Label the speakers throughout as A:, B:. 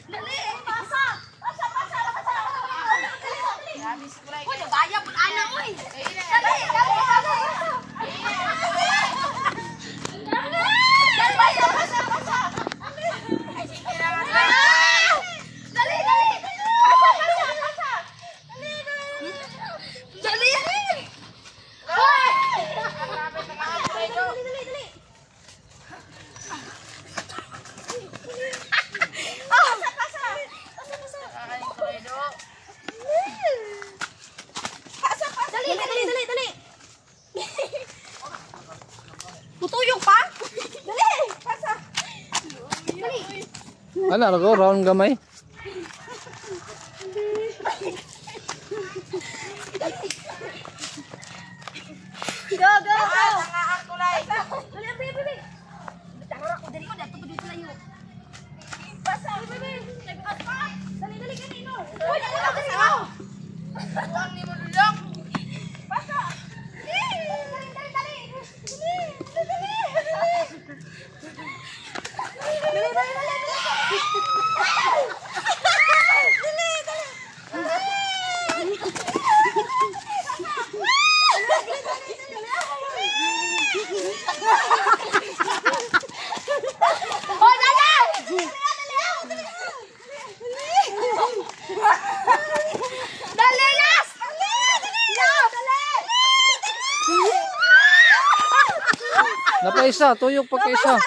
A: Dali, pasa. Pasa. Uy, nagaya po ana uy. Dali. Dali. Putuyok pa? Dali, pasa. Dali.
B: Ano ko round gamay?
A: Go. Ang kulay. Dali, abi. Tara ko dali ko dato dito layo. Pasa, abi. Dali kanino. Uy, dali ka. Huwag ni mo dulong. Pasa. Dali.
B: Napaisa, tuyok pa kaisa.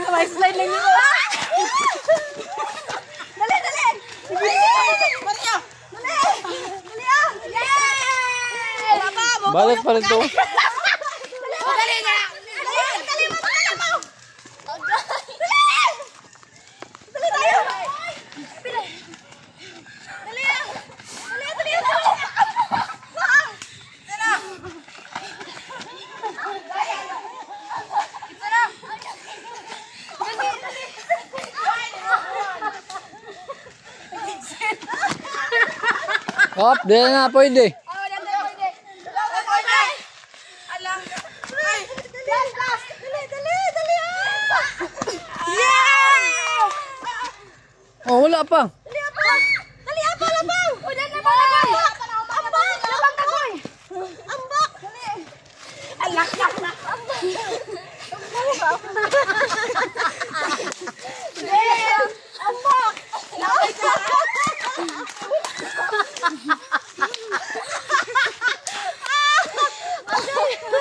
A: May slide lang yun. Dali. Maria. Dali. Yay!
B: Balik pa rin to.
A: Dali na. Dali mo. Dali tayo. Dali.
B: Hop, di na pwede. Oh, wala pa.
A: Dali apa labang. Udah na ba? Ambak. Labang ka boy. Ambak. Dali. Alak. Ambak.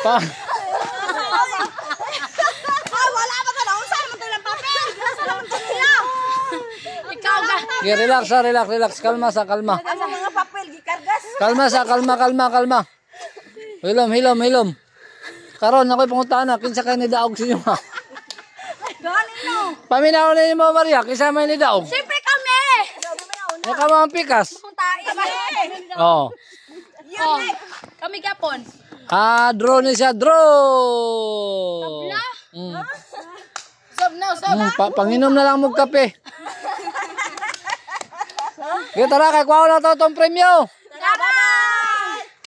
B: Pa.
A: Wala pa ka daw sa man lang papel. Ikaw ga.
B: Okay, relax. Kalma.
A: Ang mga papel gikargas.
B: Kalma. Hilom. Karon ako'y panguntahan na, kinsa kayo ni Daog sa inyo ha.
A: Galing no.
B: Paminaw na mo Maria, kinsa may ni Daog.
A: Siyempre kami.
B: May kamang pikas.
A: Puntain.
B: Oh.
A: Kami gapon.
B: Draw ni siya, draw.
A: Tabla.
B: Mm.
A: Sob.
B: Panginom na lang mo kape. Kita ra kay kuha na to tong premyo.